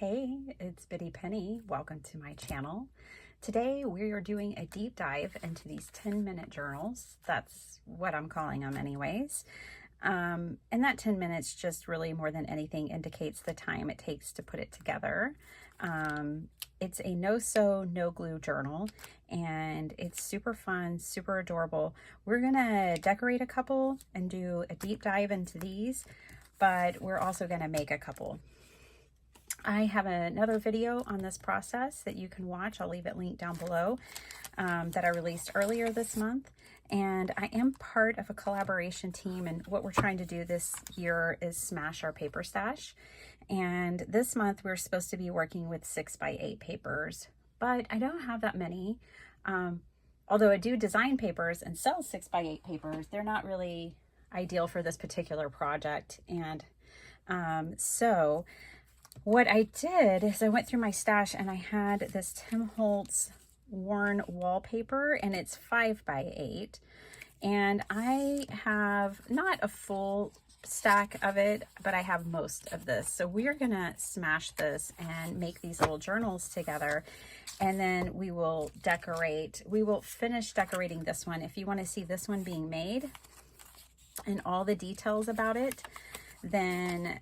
Hey, it's Biddy Penny. Welcome to my channel. Today we are doing a deep dive into these 10-minute journals. That's what I'm calling them anyways. And that 10 minutes just really more than anything indicates the time it takes to put it together. It's a no-sew, no-glue journal, and it's super fun, super adorable. We're gonna decorate a couple and do a deep dive into these, but we're also gonna make a couple. I have another video on this process that you can watch. I'll leave it linked down below that I released earlier this month. And I am part of a collaboration team, and what we're trying to do this year is smash our paper stash. And this month we're supposed to be working with 6x8 papers, but I don't have that many. Although I do design papers and sell 6x8 papers, they're not really ideal for this particular project. And so what I did is I went through my stash and I had this Tim Holtz worn wallpaper, and it's 5x8, and I have not a full stack of it, but I have most of this. So we are gonna smash this and make these little journals together, and then we will decorate. We will finish decorating this one. If you want to see this one being made and all the details about it, then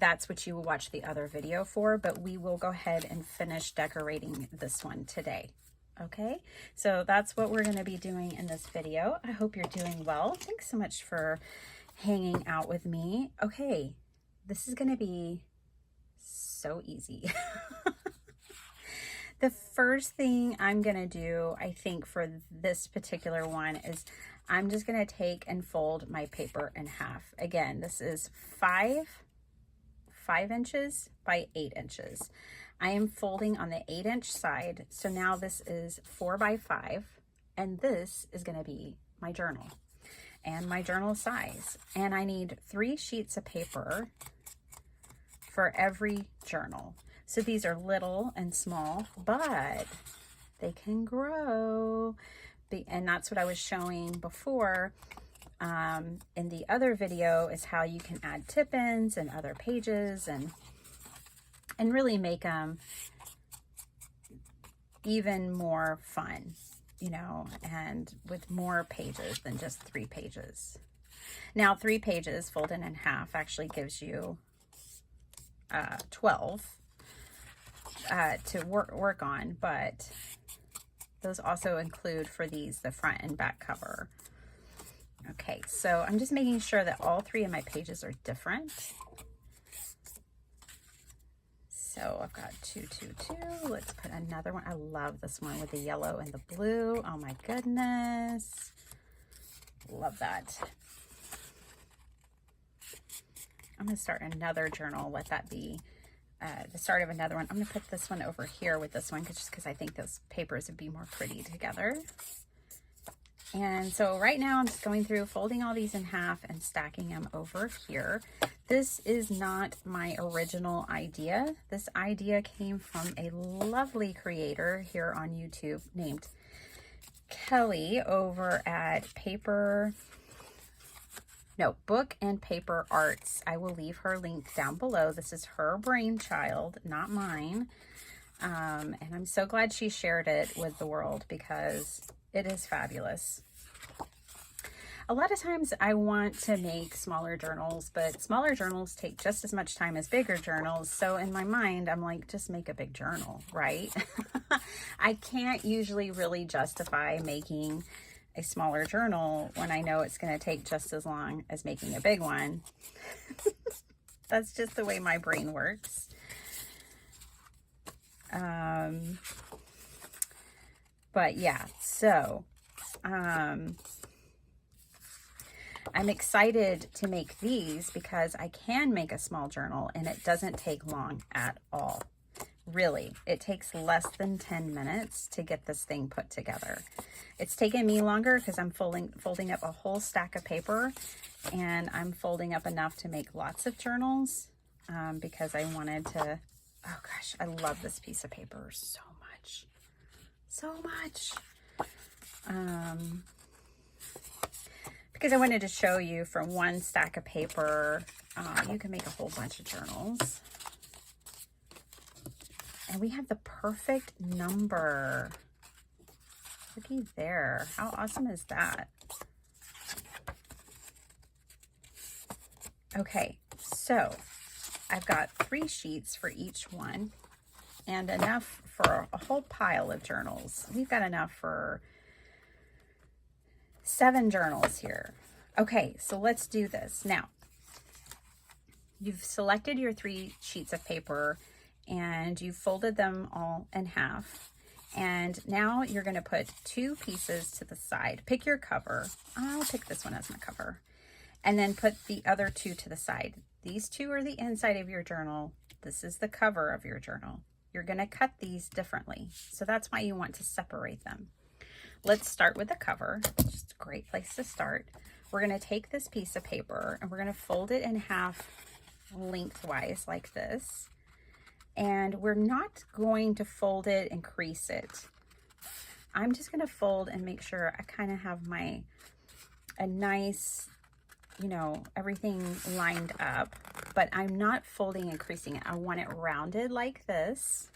that's what you will watch the other video for, but we will go ahead and finish decorating this one today. Okay, so that's what we're going to be doing in this video. I hope you're doing well. Thanks so much for hanging out with me. Okay, this is going to be so easy. The first thing I'm going to do, I think, for this particular one is I'm just going to take and fold my paper in half. Again, this is 5 inches by 8 inches. I am folding on the 8-inch side. So now this is 4x5, and this is going to be my journal and my journal size. And I need 3 sheets of paper for every journal. So these are little and small, but they can grow. And that's what I was showing before in the other video, is how you can add tip-ins and other pages and really make them even more fun, you know, and with more pages than just 3 pages. Now 3 pages folded in half actually gives you 12 to work on, but those also include for these the front and back cover. Okay, so I'm just making sure that all 3 of my pages are different. So I've got 2, 2, 2. Let's put another one. I love this one with the yellow and the blue. Oh my goodness. Love that. I'm going to start another journal. Let that be the start of another one. I'm going to put this one over here with this one just because I think those papers would be more pretty together. And so right now I'm just going through folding all these in half and stacking them over here. This is not my original idea. This idea came from a lovely creator here on YouTube named Kelly over at Book and Paper Arts. I will leave her link down below. This is her brainchild, not mine. And I'm so glad she shared it with the world because it is fabulous. A lot of times I want to make smaller journals, but smaller journals take just as much time as bigger journals. So in my mind, I'm like, just make a big journal, right? I can't usually really justify making a smaller journal when I know it's going to take just as long as making a big one. That's just the way my brain works. But yeah, so I'm excited to make these because I can make a small journal and it doesn't take long at all. Really, it takes less than 10 minutes to get this thing put together. It's taken me longer because I'm folding up a whole stack of paper, and I'm folding up enough to make lots of journals because I wanted to, oh gosh, I love this piece of paper so much. So much. Because I wanted to show you from one stack of paper, you can make a whole bunch of journals. And we have the perfect number. Looky there. How awesome is that? Okay, so I've got 3 sheets for each one and enough for a whole pile of journals. We've got enough for 7 journals here. Okay, so let's do this. Now, you've selected your 3 sheets of paper and you've folded them all in half. And now you're going to put 2 pieces to the side. Pick your cover. I'll pick this one as my cover. And then put the other 2 to the side. These 2 are the inside of your journal. This is the cover of your journal. You're going to cut these differently. So that's why you want to separate them. Let's start with the cover. Just a great place to start. We're going to take this piece of paper and we're going to fold it in half lengthwise like this. And we're not going to fold it and crease it. I'm just going to fold and make sure I kind of have a nice, you know, everything lined up, but I'm not folding and creasing it. I want it rounded like this.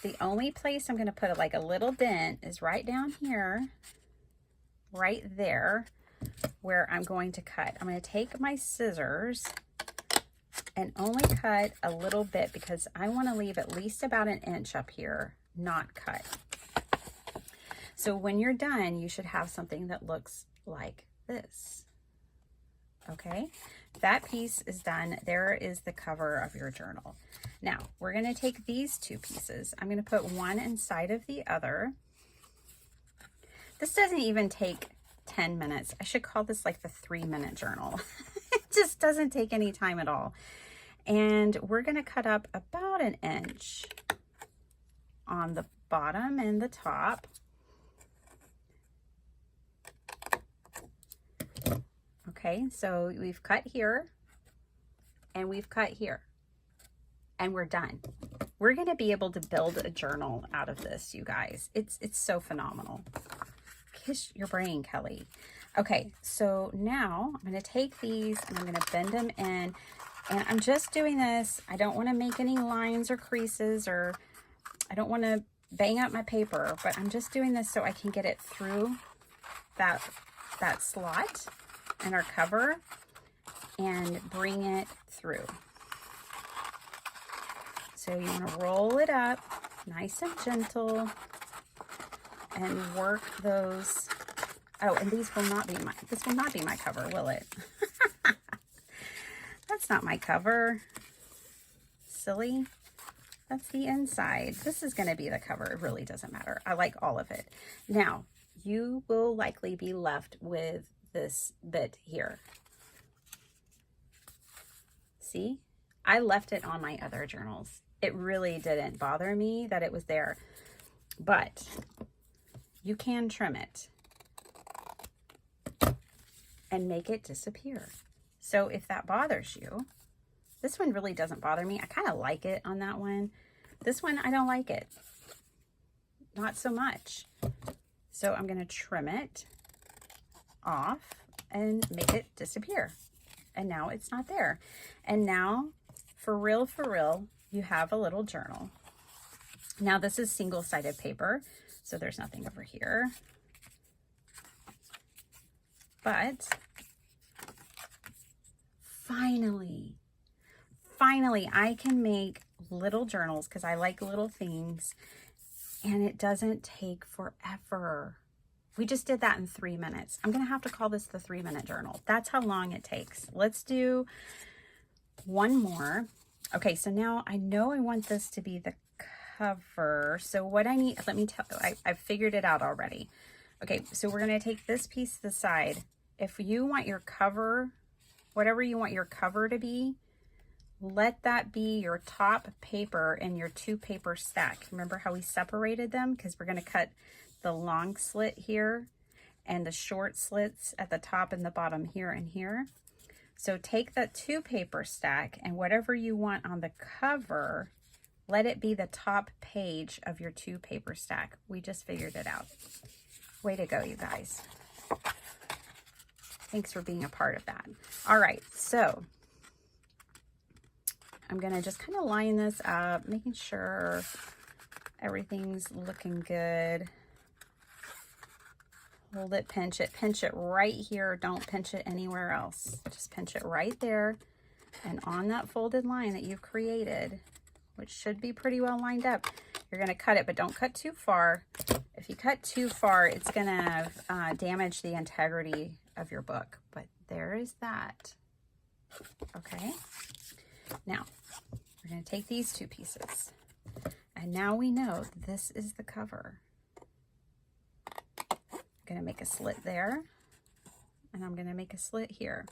The only place I'm going to put like a little dent is right down here, right there, where I'm going to cut. I'm going to take my scissors and only cut a little bit because I want to leave at least about 1 inch up here, not cut. So when you're done, you should have something that looks like this. Okay, that piece is done. There is the cover of your journal. Now we're going to take these 2 pieces. I'm going to put one inside of the other. This doesn't even take 10 minutes. I should call this like the 3-minute journal. It just doesn't take any time at all. And we're going to cut up about 1 inch on the bottom and the top. Okay, so we've cut here and we've cut here and we're done. We're going to be able to build a journal out of this, you guys. It's so phenomenal. Kiss your brain, Kelly. Okay, so now I'm going to take these and I'm going to bend them in, and I'm just doing this. I don't want to make any lines or creases, or I don't want to bang up my paper, but I'm just doing this so I can get it through that slot in our cover and bring it through. So you want to roll it up nice and gentle and work those. Oh, and this will not be my cover, will it? That's not my cover. Silly. That's the inside. This is going to be the cover. It really doesn't matter. I like all of it. Now, you will likely be left with this bit here. See? I left it on my other journals. It really didn't bother me that it was there, but you can trim it and make it disappear. So if that bothers you, this one really doesn't bother me. I kind of like it on that one. This one, I don't like it. Not so much. So I'm going to trim it off and make it disappear. And now it's not there. And now, for real, you have a little journal. Now this is single-sided paper, so there's nothing over here. But finally, I can make little journals because I like little things, and it doesn't take forever. We just did that in 3 minutes. I'm going to have to call this the 3-minute journal. That's how long it takes. Let's do one more. Okay, so now I know I want this to be the cover. So what I need, let me tell you, I've figured it out already. Okay, so we're going to take this piece to the side. If you want your cover, whatever you want your cover to be, let that be your top paper in your 2-paper stack. Remember how we separated them? Because we're going to cut the long slit here and the short slits at the top and the bottom here and here. So take that 2-paper stack and whatever you want on the cover, let it be the top page of your 2-paper stack. We just figured it out. Way to go, you guys. Thanks for being a part of that. All right, so I'm going to just kind of line this up, making sure everything's looking good. Hold it, pinch it right here. Don't pinch it anywhere else. Just pinch it right there. And on that folded line that you've created, which should be pretty well lined up, you're going to cut it, but don't cut too far. If you cut too far, it's going to damage the integrity of your book. But there is that. Okay. Now, we're going to take these two pieces. And now we know this is the cover. I'm going to make a slit there. And I'm going to make a slit here.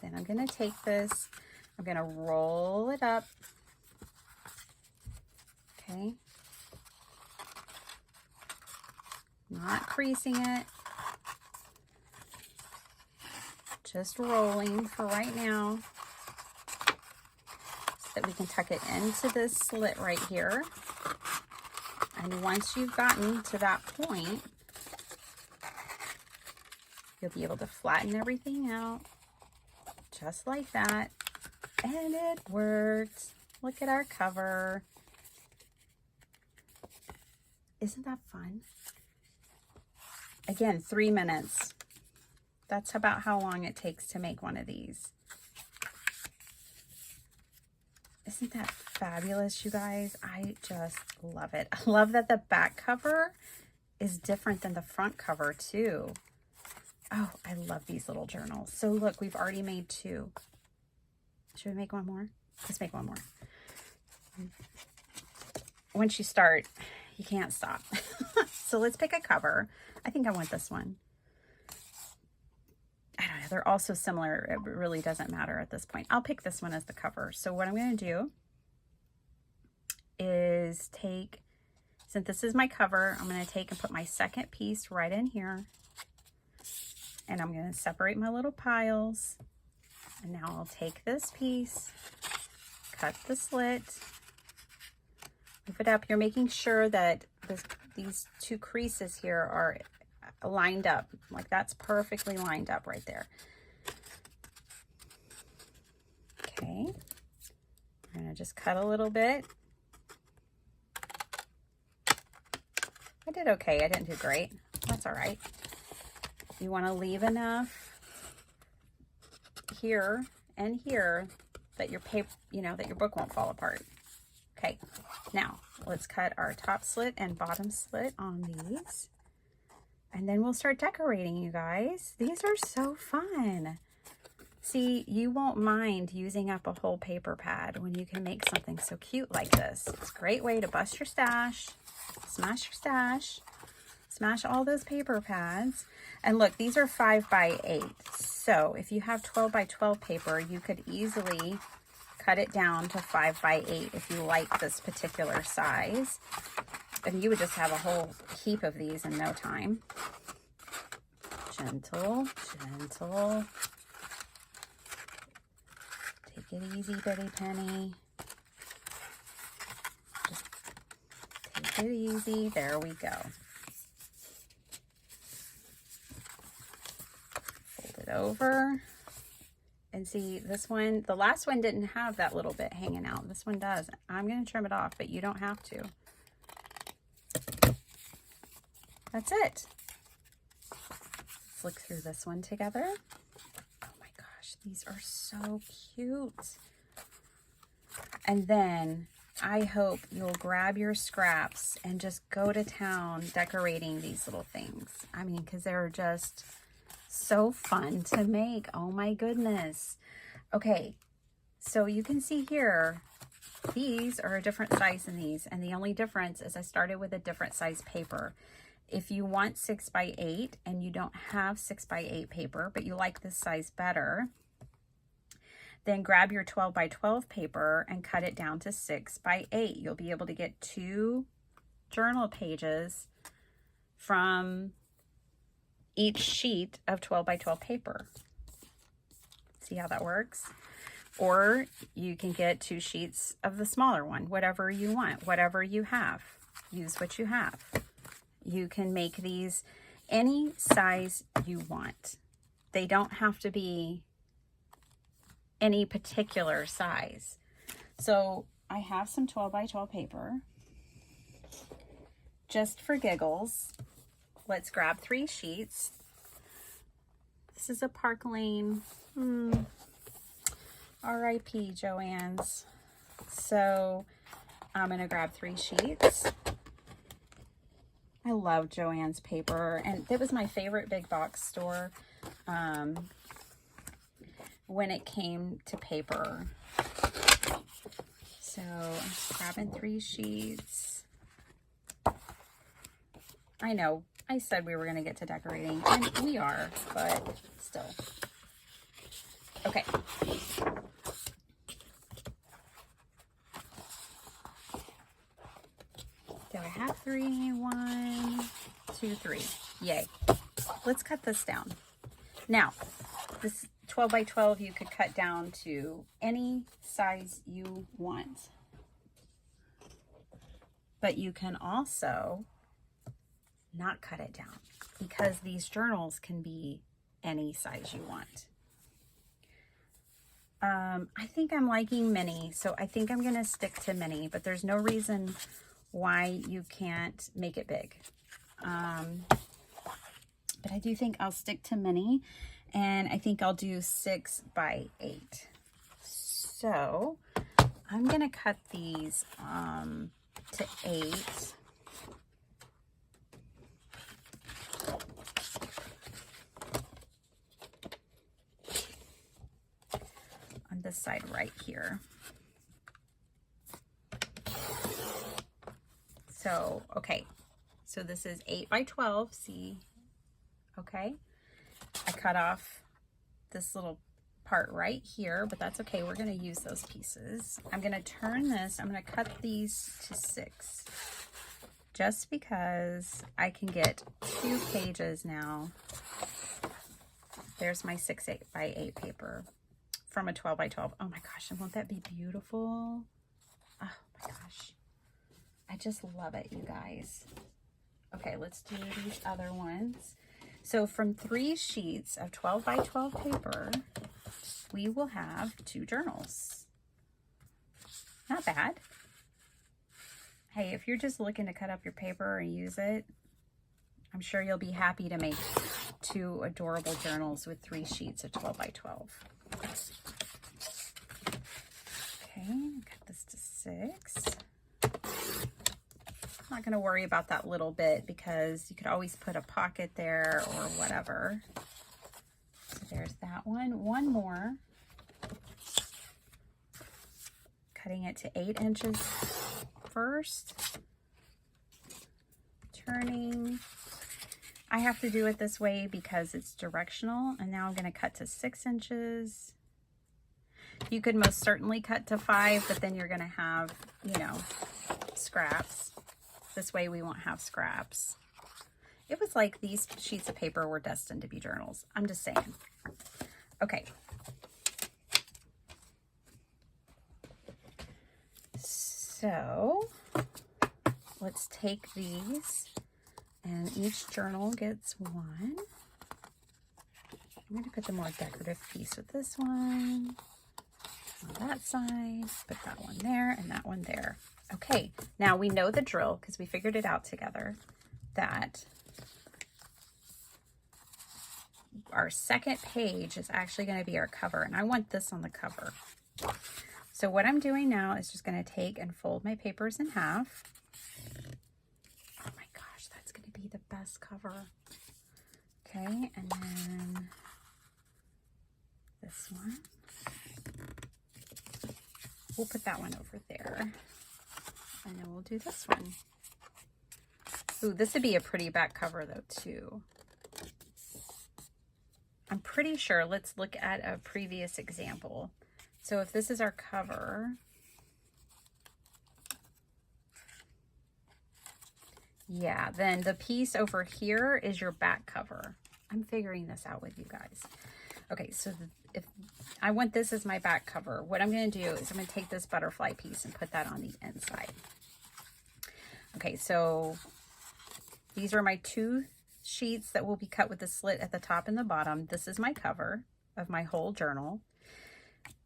Then I'm going to take this. I'm going to roll it up. Okay. Not creasing it. Just rolling for right now, so that we can tuck it into this slit right here. And once you've gotten to that point, you'll be able to flatten everything out just like that. And it worked. Look at our cover. Isn't that fun? Again, 3 minutes. That's about how long it takes to make one of these. Isn't that fabulous, you guys? I just love it. I love that the back cover is different than the front cover too. Oh, I love these little journals. So look, we've already made 2. Should we make one more? Let's make one more. Once you start, you can't stop. So let's pick a cover. I think I want this one. I don't know, they're all so similar, it really doesn't matter at this point. I'll pick this one as the cover. So what I'm going to do is take, since this is my cover, I'm going to take and put my second piece right in here. And I'm going to separate my little piles. And now I'll take this piece, cut the slit, move it up. You're making sure that these 2 creases here are lined up. Like that's perfectly lined up right there. Okay. We're going to just cut a little bit. I did okay. I didn't do great. That's all right. You want to leave enough here and here that your paper, that your book won't fall apart. Okay. Now let's cut our top slit and bottom slit on these. And then we'll start decorating, you guys. These are so fun. See, you won't mind using up a whole paper pad when you can make something so cute like this. It's a great way to bust your stash, smash your stash, smash all those paper pads. And look, these are 5 by 8. So if you have 12 by 12 paper, you could easily cut it down to 5 by 8 if you like this particular size. And you would just have a whole heap of these in no time. Gentle, gentle. Take it easy, Betty Penny. Just take it easy. There we go. Fold it over. And see, this one, the last one didn't have that little bit hanging out. This one does. I'm going to trim it off, but you don't have to. That's it. Let's look through this one together. Oh my gosh, these are so cute. And then I hope you'll grab your scraps and just go to town decorating these little things. I mean, because they're just so fun to make. Oh my goodness. Okay, so you can see here, these are a different size than these. And the only difference is I started with a different size paper. If you want 6 by 8 and you don't have 6 by 8 paper, but you like this size better, then grab your 12 by 12 paper and cut it down to 6 by 8. You'll be able to get 2 journal pages from each sheet of 12 by 12 paper. See how that works? Or you can get 2 sheets of the smaller one, whatever you want, whatever you have. Use what you have. You can make these any size you want. They don't have to be any particular size. So I have some 12 by 12 paper. Just for giggles, let's grab 3 sheets. This is a Park Lane. R.I.P. Joann's. So I'm going to grab 3 sheets. I love Joann's paper, and it was my favorite big box store when it came to paper. So I'm just grabbing 3 sheets. I know I said we were going to get to decorating, and we are, but still. Okay. Do I have 3? 1, 2, 3. Yay. Let's cut this down. Now, this 12 by 12 you could cut down to any size you want. But you can also not cut it down, because these journals can be any size you want. I think I'm liking mini, so I think I'm going to stick to mini, but there's no reason why you can't make it big. But I do think I'll stick to mini, and I think I'll do 6 by 8. So I'm going to cut these to 8. On this side right here. So, okay. So this is 8 by 12, see? Okay. I cut off this little part right here, but that's okay. We're going to use those pieces. I'm going to turn this. I'm going to cut these to 6. Just because I can get 2 pages now. There's my 6 by 8 paper from a 12 by 12. Oh my gosh, and won't that be beautiful? Oh my gosh. I just love it, you guys. Okay, let's do these other ones. So from 3 sheets of 12 by 12 paper, we will have 2 journals. Not bad. Hey, if you're just looking to cut up your paper and use it, I'm sure you'll be happy to make 2 adorable journals with 3 sheets of 12 by 12. Okay, cut this to 6. I'm not going to worry about that little bit because you could always put a pocket there or whatever. So there's that one. One more. Cutting it to 8 inches first. Turning. I have to do it this way because it's directional. And now I'm going to cut to 6 inches. You could most certainly cut to 5, but then you're going to have, you know, scraps. This way we won't have scraps. It was like these sheets of paper were destined to be journals. I'm just saying. Okay. So let's take these, and each journal gets 1. I'm going to put the more decorative piece with this one on that side. Put that one there and that one there. Okay, now we know the drill because we figured it out together, that our second page is actually going to be our cover, and I want this on the cover. So what I'm doing now is just going to take and fold my papers in half. Oh my gosh, that's going to be the best cover. Okay, and then this one. We'll put that one over there. And then we'll do this one. Ooh, this would be a pretty back cover though too. I'm pretty sure, let's look at a previous example. So if this is our cover, yeah, then the piece over here is your back cover. I'm figuring this out with you guys. Okay, so if I want this as my back cover, what I'm going to do is I'm going to take this butterfly piece and put that on the inside. Okay, so these are my 2 sheets that will be cut with the slit at the top and the bottom. This is my cover of my whole journal.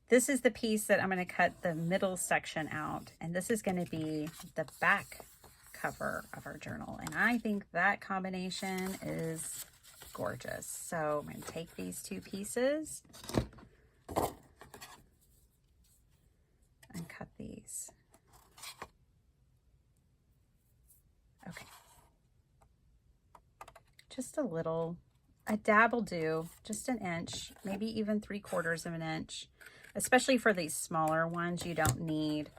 this is the piece that I'm going to cut the middle section out, and this is going to be the back cover of our journal. And I think that combination is gorgeous. So I'm going to take these two pieces and cut these. Okay. Just a little, a dab will do, just an inch, maybe even 3/4 of an inch. Especially for these smaller ones, you don't need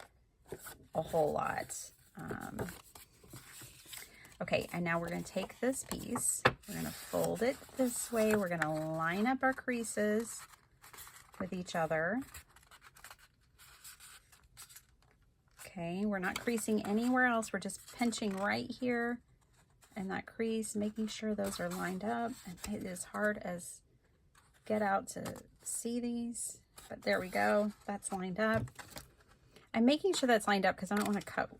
a whole lot. Okay, and now we're going to take this piece, we're going to fold it this way, we're going to line up our creases with each other. Okay, we're not creasing anywhere else, we're just pinching right here in that crease, making sure those are lined up. And it is hard as get out to see these, but there we go, that's lined up. I'm making sure that's lined up because I don't want to cut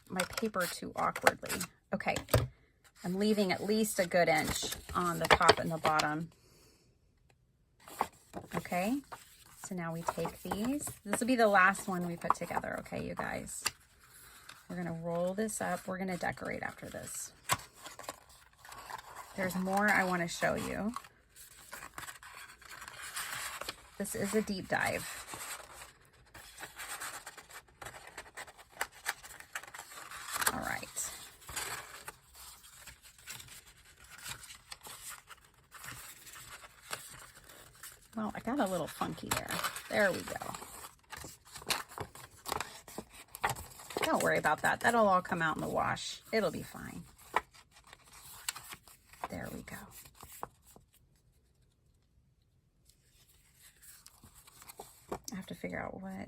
my paper too awkwardly. Okay, I'm leaving at least a good inch on the top and the bottom. Okay, so now we take these. This will be the last one we put together, okay, you guys? We're going to roll this up. We're going to decorate after this. There's more I want to show you. This is a deep dive. All right. Well, I got a little funky there. There we go. Don't worry about that. That'll all come out in the wash. It'll be fine. There we go. I have to figure out what.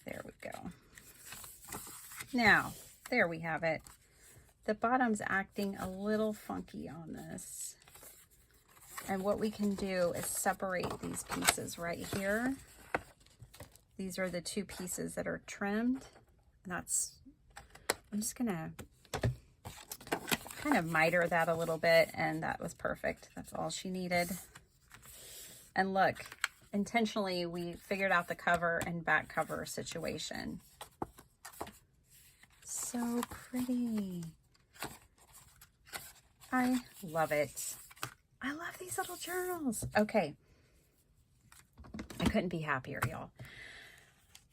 There we go. Now, there we have it. The bottom's acting a little funky on this. And what we can do is separate these pieces right here. These are the two pieces that are trimmed. That's, I'm just gonna kind of miter that a little bit, and that was perfect. That's all she needed. And look, intentionally we figured out the cover and back cover situation. So pretty. I love it. I love these little journals. Okay. I couldn't be happier, y'all.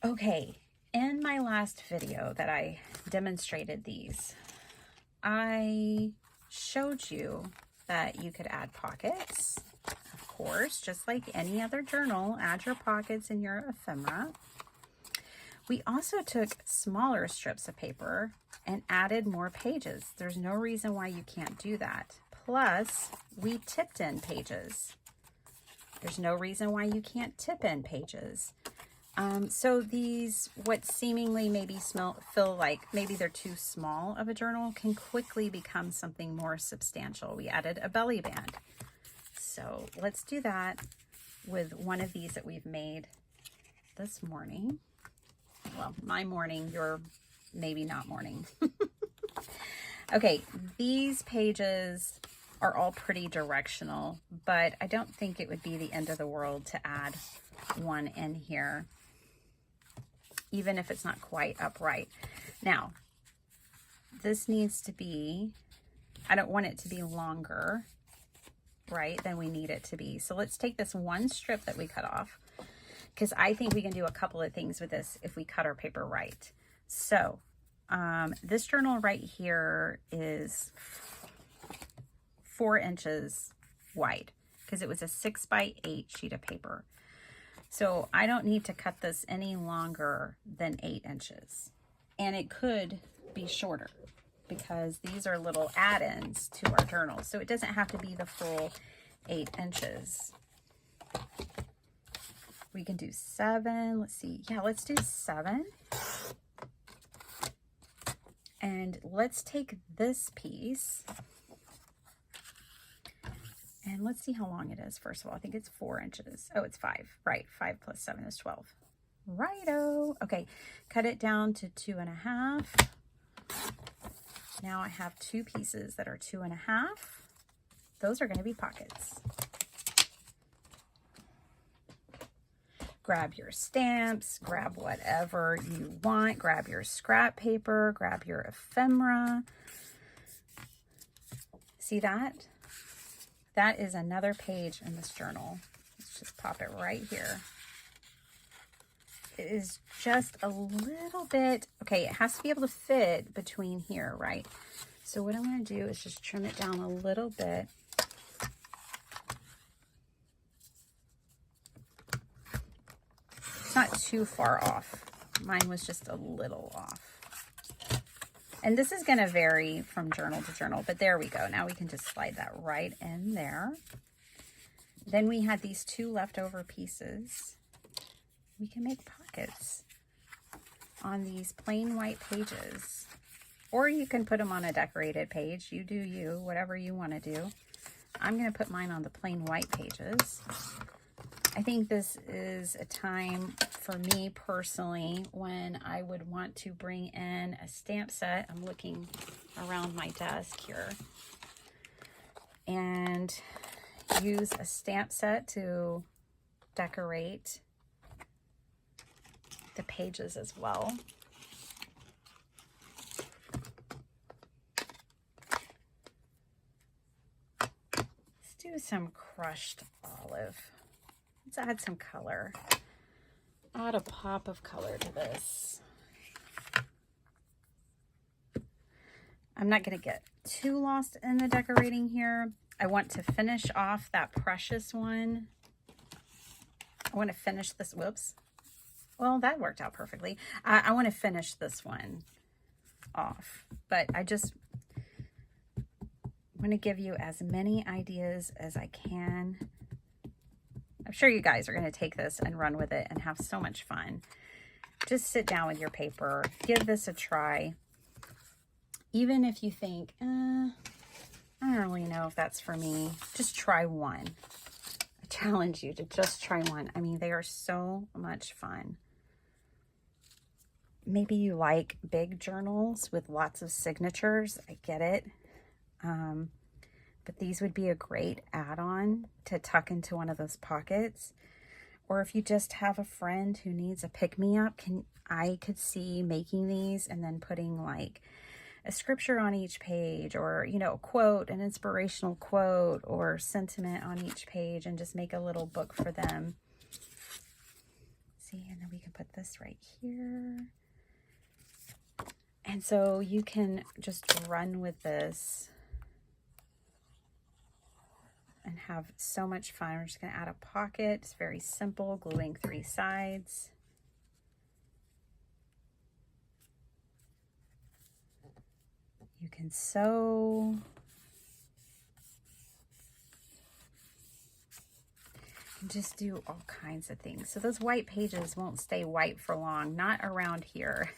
Okay. In my last video that I demonstrated these, I showed you that you could add pockets. Of course, just like any other journal, add your pockets in your ephemera. We also took smaller strips of paper and added more pages. There's no reason why you can't do that. Plus, we tipped in pages. There's no reason why you can't tip in pages. So these, what seemingly maybe feel like maybe they're too small of a journal, can quickly become something more substantial. We added a belly band. So let's do that with one of these that we've made this morning. Well, my morning, your maybe not morning. Okay, these pages are all pretty directional, but I don't think it would be the end of the world to add one in here, even if it's not quite upright. Now, this needs to be, I don't want it to be longer, right, than we need it to be. So let's take this one strip that we cut off, because I think we can do a couple of things with this if we cut our paper right. So this journal right here is 4 inches wide because it was a 6x8 sheet of paper. So I don't need to cut this any longer than 8 inches. And it could be shorter because these are little add-ins to our journal. So it doesn't have to be the full 8 inches. We can do 7. Let's see. Yeah, let's do 7. And let's take this piece and let's see how long it is. First of all, I think it's 4 inches. Oh, it's 5. Right. 5 plus 7 is 12. Righto. Okay. Cut it down to 2.5. Now I have 2 pieces that are 2.5. Those are going to be pockets. grab your stamps, grab whatever you want, grab your scrap paper, grab your ephemera. See that? That is another page in this journal. Let's just pop it right here. It is just a little bit, okay, it has to be able to fit between here, right? So what I'm going to do is just trim it down a little bit. It's not too far off. Mine was just a little off. And this is going to vary from journal to journal, but there we go. Now we can just slide that right in there. Then we had these two leftover pieces. We can make pockets on these plain white pages, or you can put them on a decorated page. You do you, whatever you want to do. I'm going to put mine on the plain white pages. I think this is a time for me personally when I would want to bring in a stamp set. I'm looking around my desk here and use a stamp set to decorate the pages as well. Let's do some crushed olive. Let's add some color. Add a pop of color to this. I'm not going to get too lost in the decorating here. I want to finish off that precious one. I want to finish this, whoops. Well, that worked out perfectly. I want to finish this one off, but I just want to give you as many ideas as I can. I'm sure you guys are going to take this and run with it and have so much fun. Just sit down with your paper, give this a try. Even if you think, I don't really know if that's for me, just try one. I challenge you to just try one. I mean, they are so much fun. Maybe you like big journals with lots of signatures. I get it. But these would be a great add-on to tuck into one of those pockets. Or if you just have a friend who needs a pick-me-up, I could see making these and then putting like a scripture on each page, or, you know, a quote, an inspirational quote or sentiment on each page, and just make a little book for them. See, and then we can put this right here. And so you can just run with this and have so much fun. We're just going to add a pocket. It's very simple, gluing 3 sides. You can sew. And just do all kinds of things. So those white pages won't stay white for long, not around here.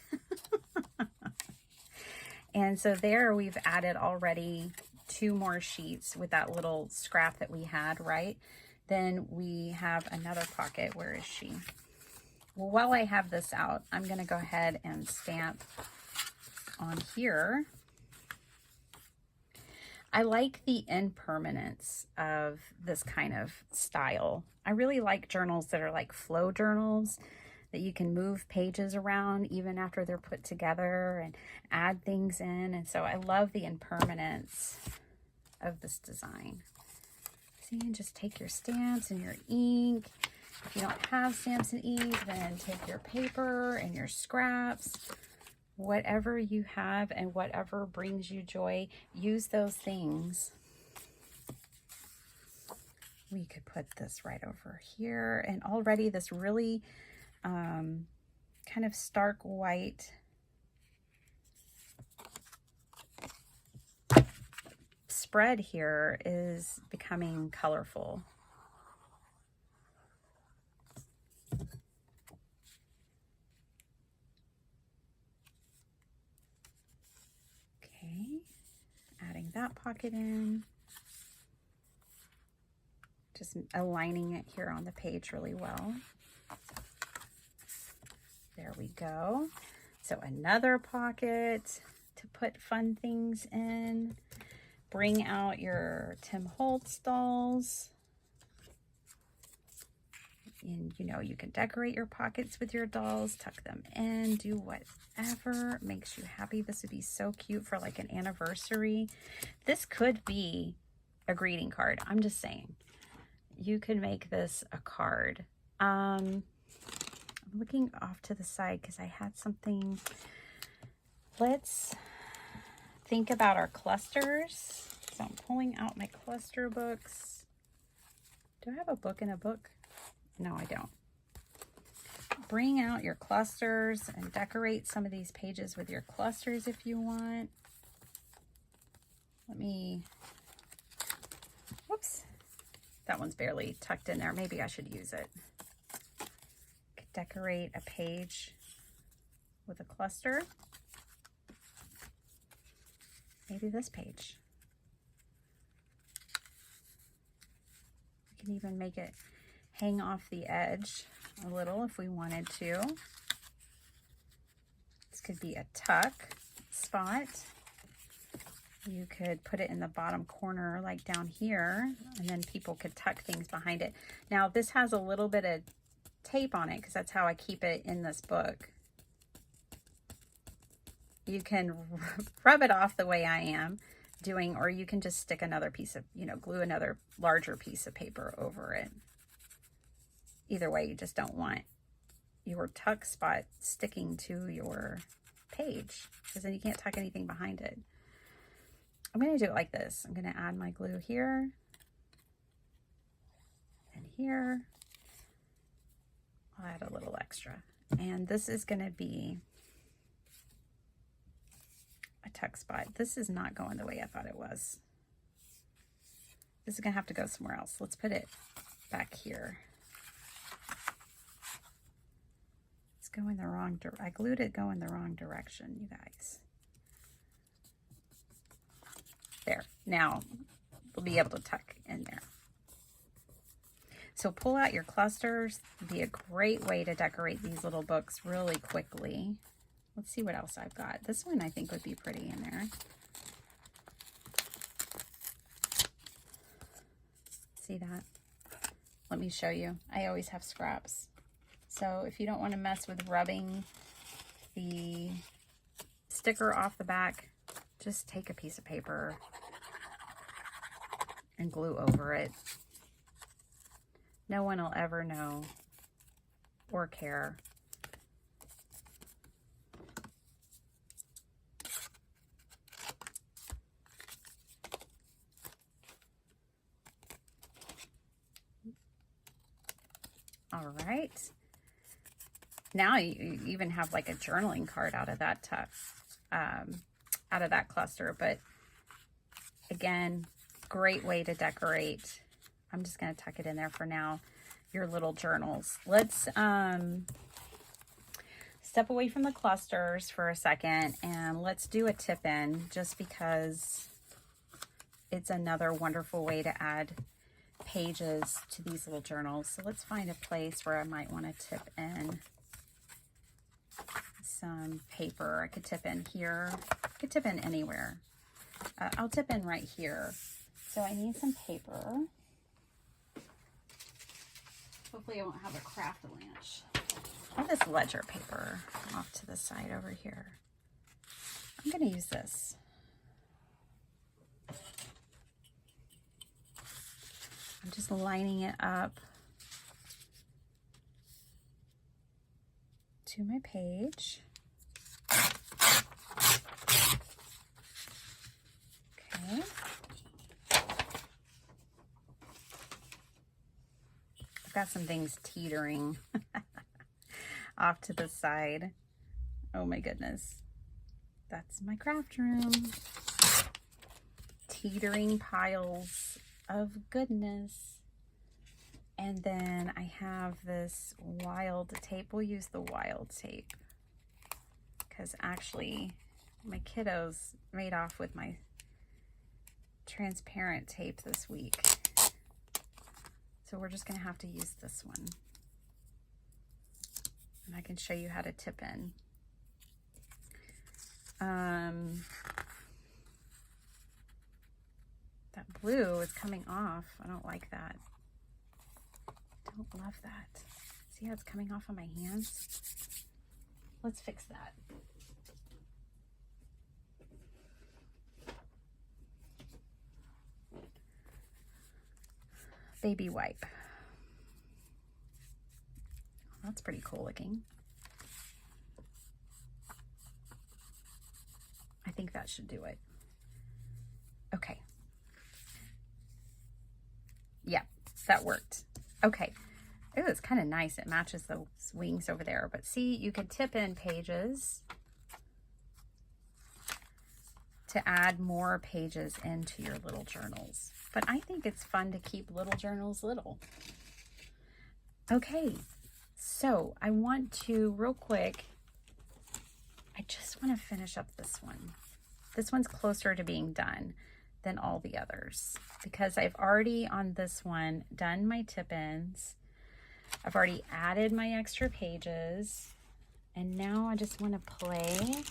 And so there we've added already 2 more sheets with that little scrap that we had, right? Then we have another pocket. Where is she? Well, while I have this out, I'm going to go ahead and stamp on here. I like the impermanence of this kind of style. I really like journals that are like flow journals, that you can move pages around even after they're put together and add things in. And so I love the impermanence of this design. See, and just take your stamps and your ink. If you don't have stamps and ink, then take your paper and your scraps. Whatever you have and whatever brings you joy, use those things. We could put this right over here. And already this really kind of stark white spread here is becoming colorful. Okay, adding that pocket in. Just aligning it here on the page really well. There we go. So another pocket to put fun things in. Bring out your Tim Holtz dolls. And you know, you can decorate your pockets with your dolls, tuck them in, do whatever makes you happy. This would be so cute for like an anniversary. This could be a greeting card. I'm just saying. You could make this a card. I'm looking off to the side because I had something. Let's think about our clusters. So I'm pulling out my cluster books. Do I have a book in a book? No, I don't. Bring out your clusters and decorate some of these pages with your clusters if you want. Let me, whoops, that one's barely tucked in there. Maybe I should use it. Could decorate a page with a cluster. Maybe this page. We can even make it hang off the edge a little if we wanted to. This could be a tuck spot. You could put it in the bottom corner like down here, and then people could tuck things behind it. Now this has a little bit of tape on it because that's how I keep it in this book. You can rub it off the way I am doing, or you can just stick another piece of, you know, glue another larger piece of paper over it. Either way, you just don't want your tuck spot sticking to your page because then you can't tuck anything behind it. I'm going to do it like this. I'm going to add my glue here and here. I'll add a little extra. And this is going to be a tuck spot. This is not going the way I thought it was. This is going to have to go somewhere else. Let's put it back here. It's going the wrong direction. I glued it going the wrong direction, you guys. There. Now we'll be able to tuck in there. So pull out your clusters. It'd be a great way to decorate these little books really quickly. Let's see what else I've got. This one I think would be pretty in there. See that? Let me show you. I always have scraps. So if you don't want to mess with rubbing the sticker off the back, just take a piece of paper and glue over it. No one will ever know or care. All right. Now you even have like a journaling card out of that out of that cluster. But again, great way to decorate. I'm just going to tuck it in there for now. Your little journals. Let's step away from the clusters for a second and let's do a tip in, just because it's another wonderful way to add pages to these little journals. So let's find a place where I might want to tip in some paper. I could tip in here. I could tip in anywhere. I'll tip in right here. So I need some paper. Hopefully I won't have a craft lunch. I have this ledger paper off to the side over here. I'm going to use this. I'm just lining it up to my page. Okay. I've got some things teetering off to the side. Oh my goodness. That's my craft room. Teetering piles of goodness. And then I have this wild tape. We'll use the wild tape because actually my kiddos made off with my transparent tape this week. So we're just going to have to use this one. And I can show you how to tip in. That blue is coming off. I don't like that. Don't don't love that. See how it's coming off on my hands? Let's fix that. Baby wipe. That's pretty cool looking. I think that should do it. Okay. Yeah, that worked. Okay. Ooh, it's kind of nice. It matches those wings over there. But see, you could tip in pages to add more pages into your little journals. But I think it's fun to keep little journals little. Okay, so I want to, real quick, I just want to finish up this one. This one's closer to being done than all the others because I've already on this one done my tip-ins. I've already added my extra pages, and now I just want to play,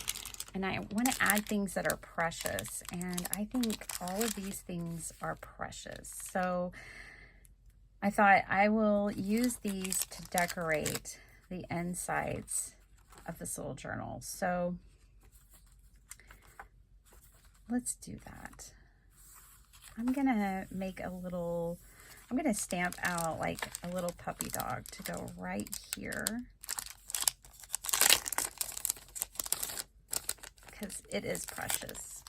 and I want to add things that are precious, and I think all of these things are precious. So I thought I will use these to decorate the insides of this little journal. So let's do that. I'm gonna make a little, I'm gonna stamp out like a little puppy dog to go right here because it is precious.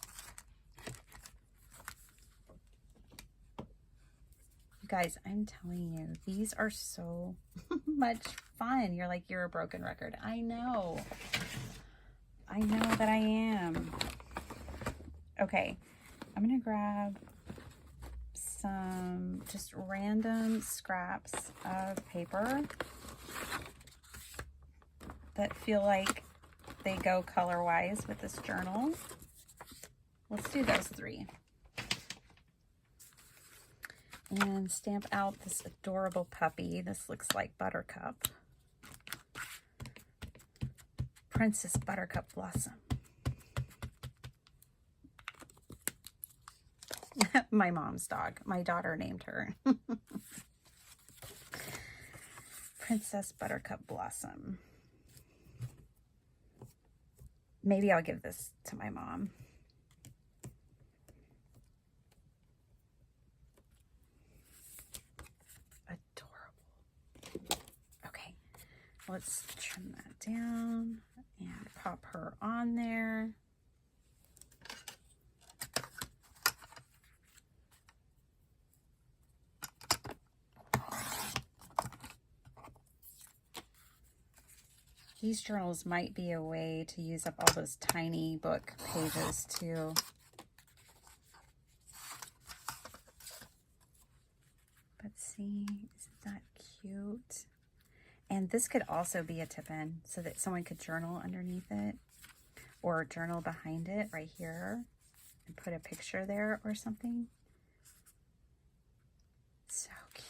You guys, I'm telling you, these are so much fun. You're like, you're a broken record. I know that I am. Okay, I'm gonna grab some just random scraps of paper that feel like they go color-wise with this journal. Let's do those 3. And stamp out this adorable puppy. This looks like Buttercup. Princess Buttercup Blossom. My mom's dog. My daughter named her. Princess Buttercup Blossom. Maybe I'll give this to my mom. Adorable. Okay, let's trim that down and pop her on there. These journals might be a way to use up all those tiny book pages too. But see, isn't that cute? And this could also be a tip-in so that someone could journal underneath it or journal behind it right here and put a picture there or something. So cute.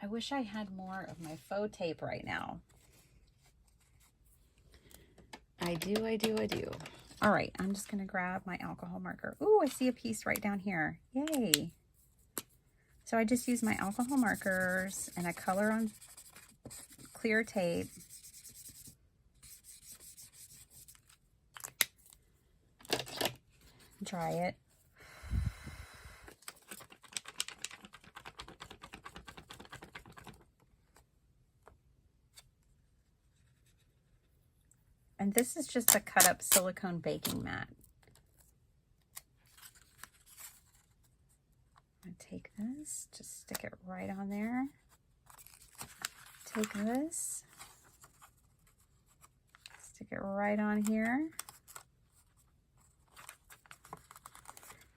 I wish I had more of my faux tape right now. I do. All right, I'm just gonna grab my alcohol marker. Ooh, I see a piece right down here. Yay. So I just use my alcohol markers and I color on clear tape. Dry it. And this is just a cut up silicone baking mat. I'm gonna take this, just stick it right on there. Take this, stick it right on here.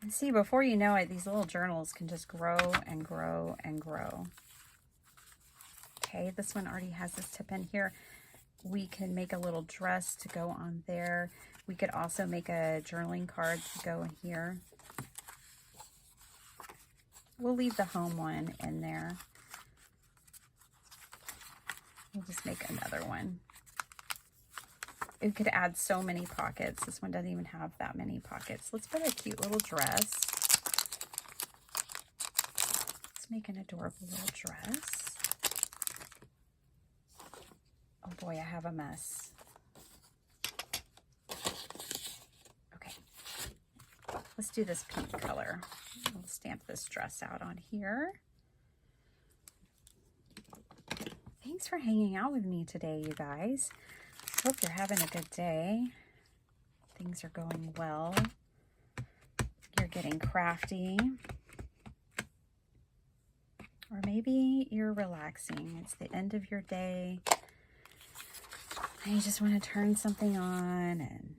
And see, before you know it, these little journals can just grow and grow and grow. Okay, this one already has this tip in here. We can make a little dress to go on there. We could also make a journaling card to go in here. We'll leave the home one in there. We'll just make another one. It could add so many pockets. This one doesn't even have that many pockets. Let's put a cute little dress. Let's make an adorable little dress. Oh boy, I have a mess. Okay, let's do this pink color. We'll stamp this dress out on here. Thanks for hanging out with me today, you guys. Hope you're having a good day. Things are going well. You're getting crafty. Or maybe you're relaxing. It's the end of your day. And you just want to turn something on and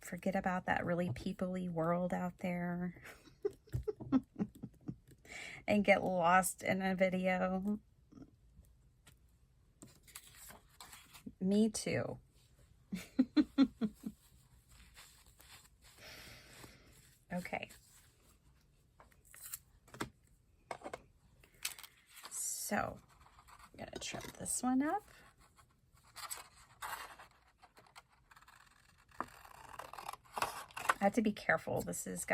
forget about that really people-y world out there. And get lost in a video. Me too. Okay. So, I'm going to trim this one up. I have to be careful. This is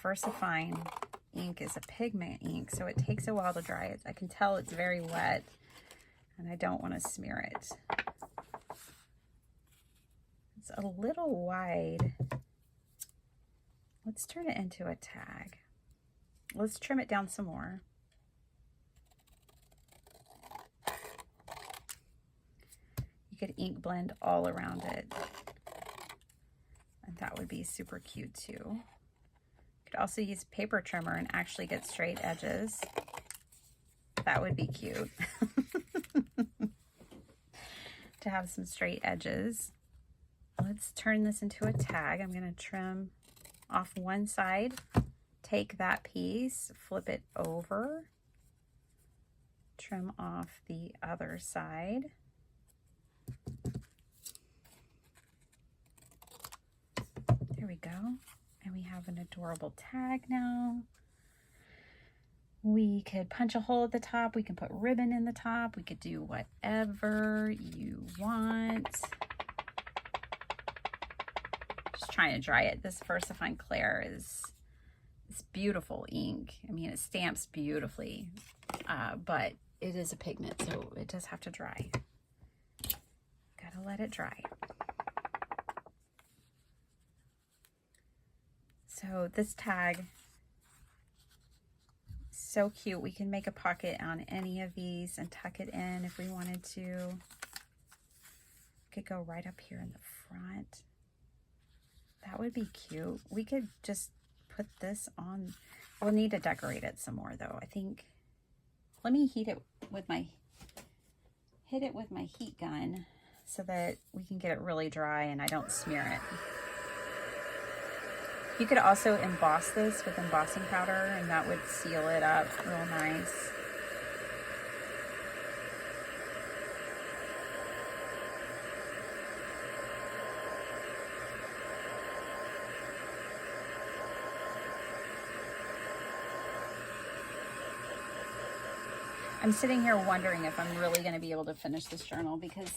VersaFine ink is a pigment ink, so it takes a while to dry. I can tell it's very wet, and I don't want to smear it. It's a little wide. Let's turn it into a tag. Let's trim it down some more. You could ink blend all around it. And that would be super cute too. You could also use a paper trimmer and actually get straight edges. That would be cute. To have some straight edges. Let's turn this into a tag. I'm going to trim off one side, take that piece, flip it over, trim off the other side. There we go. And we have an adorable tag now. We could punch a hole at the top. We can put ribbon in the top. We could do whatever you want. Just trying to dry it. This VersaFine Clair is beautiful ink. I mean, it stamps beautifully, but it is a pigment, so it does have to dry. Gotta let it dry. So this tag, so cute. We can make a pocket on any of these and tuck it in if we wanted to. Could go right up here in the front. That would be cute. We could just put this on. We'll need to decorate it some more though. I think, let me hit it with my heat gun so that we can get it really dry and I don't smear it. You could also emboss this with embossing powder and that would seal it up real nice. I'm sitting here wondering if I'm really going to be able to finish this journal, because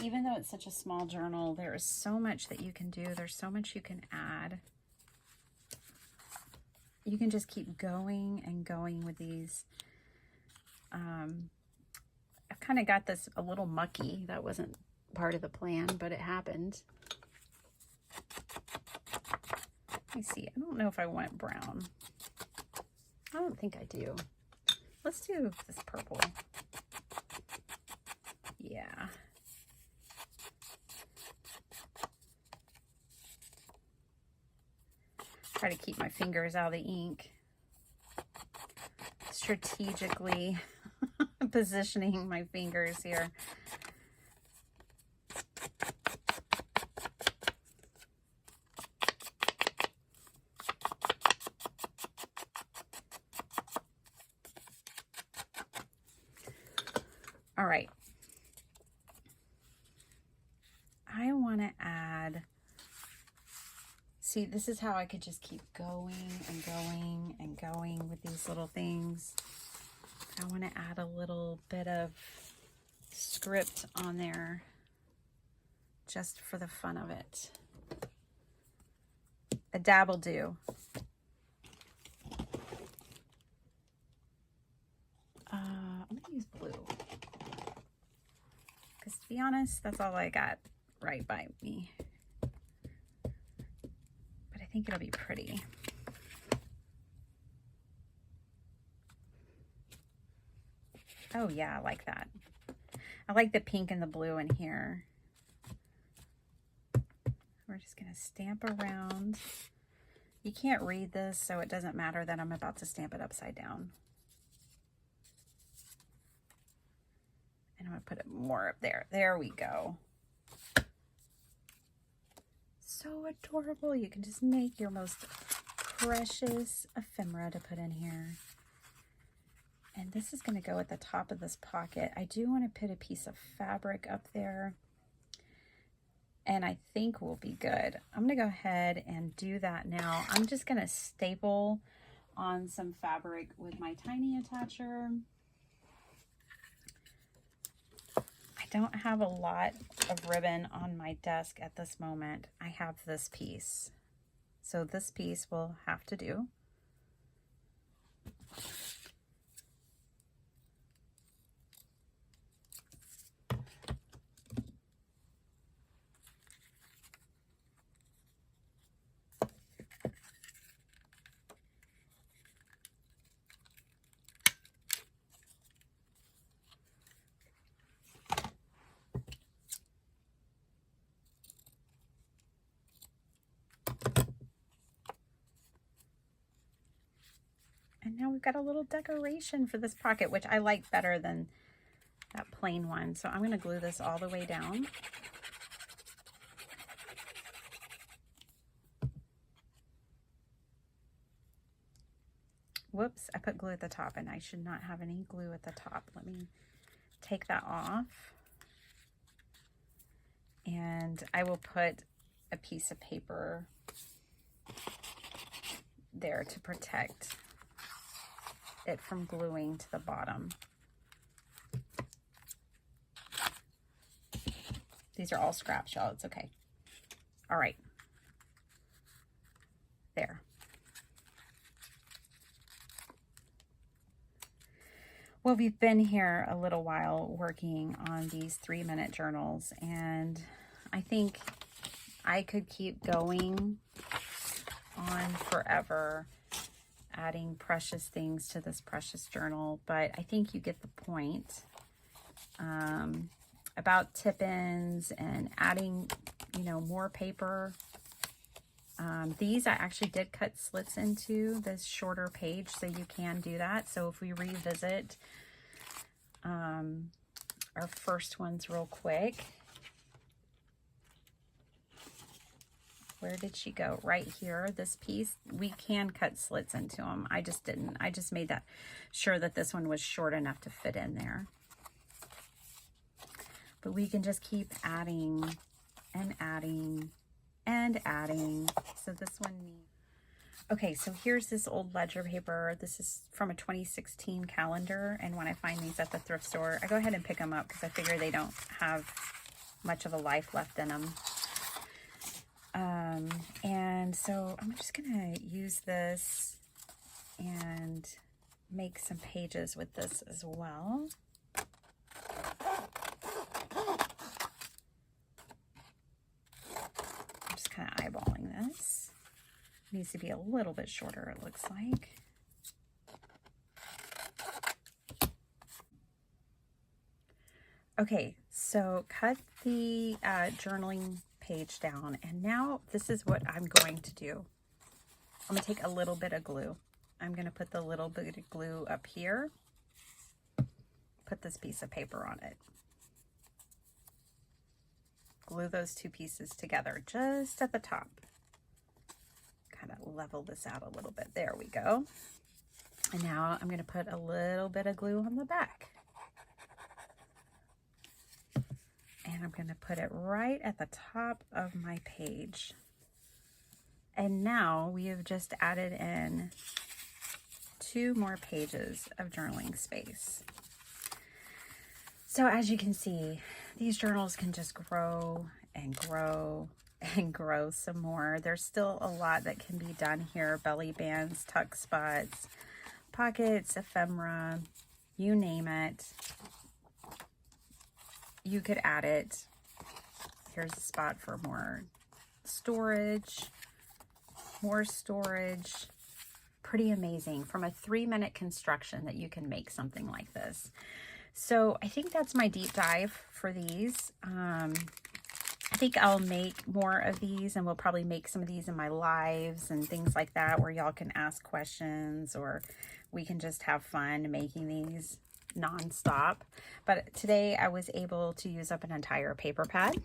even though it's such a small journal, there is so much that you can do. There's so much you can add. You can just keep going and going with these. I've kind of got this a little mucky. That wasn't part of the plan, but it happened. Let me see. I don't know if I want brown. I don't think I do. Let's do this purple. Yeah. Try to keep my fingers out of the ink. Strategically positioning my fingers here. All right. I want to add, see, this is how I could just keep going and going and going with these little things. I want to add a little bit of script on there just for the fun of it. A dab will do. be honest, that's all I got right by me. But I think it'll be pretty. Oh yeah, I like that. I like the pink and the blue in here. We're just gonna stamp around. You can't read this, so it doesn't matter that I'm about to stamp it upside down. And I'm gonna put it more up there. There we go. So adorable. You can just make your most precious ephemera to put in here. And this is gonna go at the top of this pocket. I do wanna put a piece of fabric up there, and I think we'll be good. I'm gonna go ahead and do that now. I'm just gonna staple on some fabric with my tiny attacher. I don't have a lot of ribbon on my desk at this moment. I have this piece. So this piece will have to do. And now we've got a little decoration for this pocket, which I like better than that plain one. So I'm going to glue this all the way down. Whoops, I put glue at the top and I should not have any glue at the top. Let me take that off. And I will put a piece of paper there to protect it from gluing to the bottom. These are all scrap shell, it's okay. All right, there. Well, we've been here a little while working on these 3-minute journals, and I think I could keep going on forever, adding precious things to this precious journal, but I think you get the point about tip-ins and adding, you know, more paper. These I actually did cut slits into this shorter page, so you can do that. So if we revisit our first ones real quick, where did she go? Right here, this piece, we can cut slits into them. I just didn't. I just made that sure that this one was short enough to fit in there. But we can just keep adding and adding and adding. So this one needs... Okay, so here's this old ledger paper. This is from a 2016 calendar, and when I find these at the thrift store, I go ahead and pick them up because I figure they don't have much of a life left in them. And so I'm just gonna use this and make some pages with this as well. I'm just kind of eyeballing this. It needs to be a little bit shorter, it looks like. Okay, so cut the journaling page down, and now this is what I'm going to do. I'm going to take a little bit of glue. I'm going to put the little bit of glue up here, put this piece of paper on it, glue those two pieces together just at the top, kind of level this out a little bit. There we go. And now I'm going to put a little bit of glue on the back. And I'm going to put it right at the top of my page. And now we have just added in 2 more pages of journaling space. So as you can see, these journals can just grow and grow and grow some more. There's still a lot that can be done here. Belly bands, tuck spots, pockets, ephemera, you name it. you could add it. Here's a spot for more storage. Pretty amazing. From a 3-minute construction that you can make something like this. So I think that's my deep dive for these. I think I'll make more of these, and we'll probably make some of these in my lives and things like that, where y'all can ask questions, or we can just have fun making these nonstop. But today I was able to use up an entire paper pad.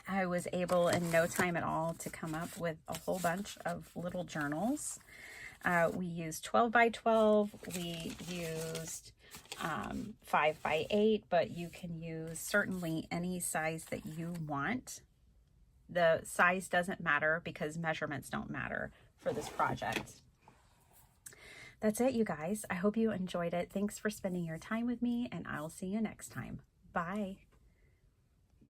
I was able in no time at all to come up with a whole bunch of little journals. We used 12 by 12. We used 5 by 8, but you can use certainly any size that you want. The size doesn't matter because measurements don't matter for this project. That's it, you guys. I hope you enjoyed it. Thanks for spending your time with me, and I'll see you next time. Bye.